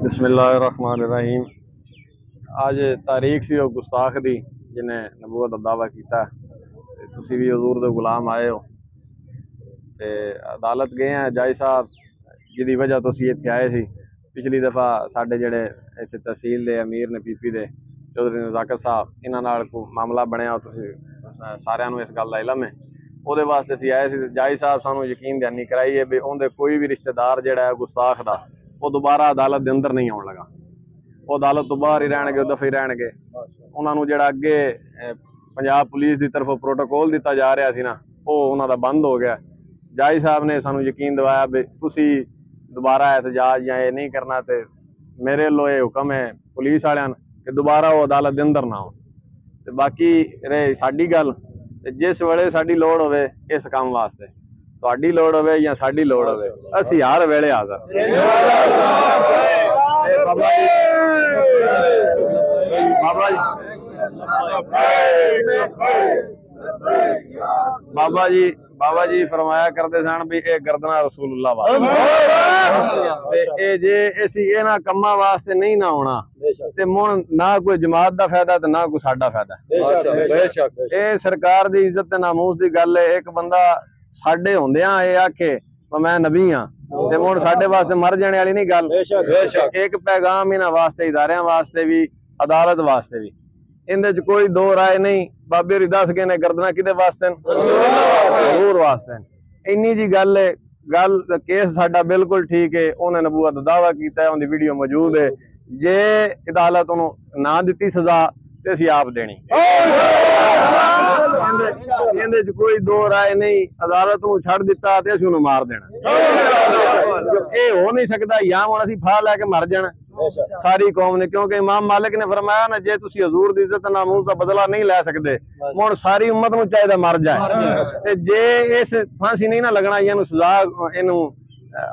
बिस्मिल्लाहिर्रहमानिर्रहीम। आज तारीख सी गुस्ताख दी जिन्हें नबूवत दा दावा किया। तुसी भी हजूर दे गुलाम आए हो ते अदालत गए हैं जज साहब जिदी वजह तो इत्थे आए सी। पिछली दफ़ा साडे जेड़े इत्थे तहसील दे अमीर ने पीपी दे चौधरी नज़ाकत साहब इन्हां नाल कोई मामला बनया, तुसी सारियां नूं इस गल दा इलम है। ਉਹਦੇ वास्ते असीं आए सी। जज साहब सानू यकीन दहानी कराई है भी उनके कोई भी रिश्तेदार जिहड़ा है गुस्ताख दा वो दोबारा अदालत के अंदर नहीं आउण लगा। वो अदालत तो बाहर ही रहणगे, दफे ही रहणगे। उन्होंने जिहड़ा अगे पंजाब पुलिस की तरफों प्रोटोकॉल दिता जा रहा सी ना, वो उन्हों दा बंद हो गया। जज साहब ने सानू यकीन दिवाया भी तुसी दोबारा एहतजाज या ये नहीं करना, तो मेरे लो ये हुक्म है पुलिस वालियां कि दोबारा वो अदालत के अंदर ना हो। तो बाकी रहे साडी गल, जिस वेले साडी लोड़ होवे इस काम वास्ते, तुहाडी लोड़ होवे या साडी लोड़ होवे, असीं हर वेले हाज़र। बाबा जी फरमाया करते सन भी ये गर्दना रसूलुल्लाह वास्ते, जे असीं इन्हां कम्मां वास्ते नहीं ना होना ते मुण ना कोई जमात दा फायदा ते ना कोई साडा फायदा। ये सरकार दी इज्जत ते नामूस दी गल है। एक बंदा साडे होंदियां ये आखे मैं नबी हाँ ते मुण साडे वास्ते मर जाने वाली नहीं गल। एक पैगाम इन्हां वास्ते, इदारियां वास्ते भी, अदालत वास्ते भी, इंदे च कोई दो राय नहीं। बाबे होरी दस गए ने गर्दना किदे वास्ते, हजूर वास्ते। इन्नी जी गल है। गल केस साडा बिल्कुल ठीक है। उन्हें नबूवत दा दावा किया है, उनकी वीडियो मौजूद है। जे अदालत उन्होंने ना दी सजा ते असीं आप देनी। इहदे च कोई दो राय नहीं। अदालत नूं छड़ दिता ते असीं उहनूं मार देना। ये हो नहीं सकता या हुण असीं फा लैके मर जाना सारी कौम ने, क्योंकि इमाम मालिक ने फरमाया ना, जे तुसीं हजूर दी इज्जत नामूस दा बदला नहीं लै सकदे, हुण सारी उम्मत नूं चाहीदा मर जाए। ते जे इस फांसी नहीं ना लगना या सजा इनू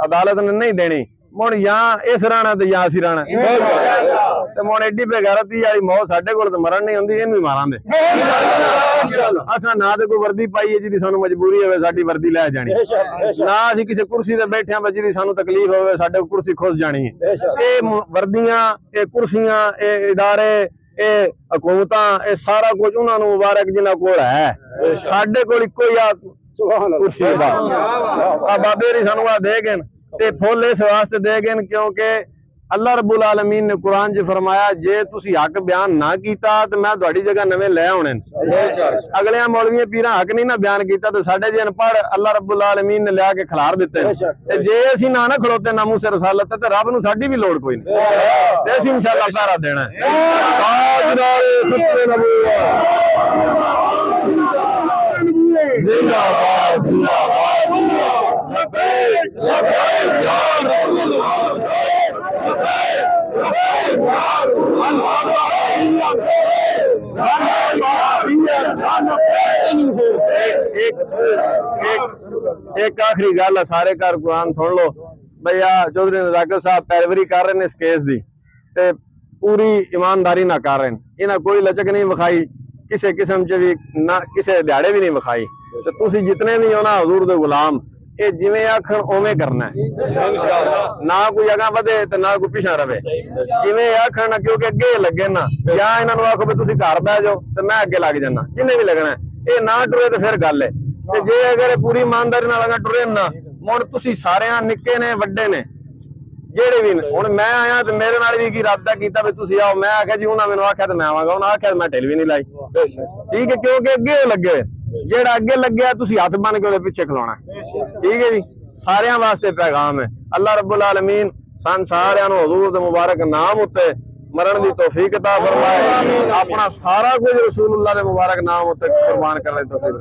अदालत ने नहीं देनी, मुण या इस रहना ते या असीं रहना। ते मुण एडी बेगैरती वाली मौत साडे कोल ते मरण नहीं हुंदी, इनू मारांगे। असां ना ते कोई वर्दी पाई है जिहदी सानू मजबूरी होवे साडी वर्दी लै जानी, ना असीं किसी कुर्सी ते बैठे हां जिहदी सानू तकलीफ होवे साडे कुर्सी खुस जानी है। ये वर्दियां, ये कुर्सियां, ये इदारे, ये हुकूमतां, ये सारा कुछ उन्हां नूं मुबारक जिन्हां कोल है। साडे कोल इक्को ही कुर्सी बाबे होरी सानू आ दे गए ते फुल इस वास्ते दे गए क्योंकि अल्लाह रब्बुल आलमीन ने कुरान च फरमाया जे तुसी हक बयान ना कीता तो मैं तुहाडी जगह नवे लै आउणे। अगले मौलवियां पीरां हक नहीं ना बयान कीता तो साडे जे अनपढ़ अल्लाह रब्बुल आलमीन ने लिया के खिलार दिते। ते जे असीं ना ना खड़ोते नामूस रसालत ते रब नूं साडी भी लोड़ कोई नहीं, ते असीं इंशाअल्लाह पहरा देना है। ताजदारे सच्चे नबूवत जिंदाबाद जिंदाबाद। एक आखिरी गल है, सारे घर कुरान सुन लो भैया। चौधरी नज़ाकत साहब पैरवरी कर रहे हैं इस केस की, ते पूरी ईमानदारी ना कर रहे हैं। इन्हें कोई लचक नहीं विखाई, किसी किस्म च भी ना किसी दिहाड़े भी नहीं विखाई। तो तुसी जितने भी हो ना हजूर दे गुलाम, ये जिवें आखण उवें करना है। ना कोई अगा वधे ते ना कोई पिछा रवे, जिवें आखण ना, क्योंकि अगे लगे ना। या इन्हां नूं आखो भी तुसीं घर बह जाओ ते मैं अगे लग जाना, जिन्हें भी लगना है। ये ना टुरे तो फिर गल है। ते जे अगर पूरी ईमानदारी नाल अगा टुरे ना, मुड़ तुसीं सारियां निक्के ने वड्डे ने जेड़े भी हुण मैं आया तो मेरे नाल भी की राबता कीता भी तुसीं आओ। मैं आख्या जी उन्हां मैनूं आख्या तो मैं आवांगा, उन्हां आख्या मैं ढिल भी नहीं लाई। ठीक है, क्योंकि अगे लगे जेड़ा अगे लग्या तुसीं हथ बन के उहदे पिछे खलोना। ठीक है जी, सारियां वास्ते पैगाम है। अल्लाह रब्बुल आलमीन सन सारियां नूं हजूर दे मुबारक नाम उत्ते मरण दी तौफीक अता फरमाए। अपना सारा कुछ रसूलुल्लाह दे मुबारक नाम उत्ते कुर्बान करने दी तौफीक।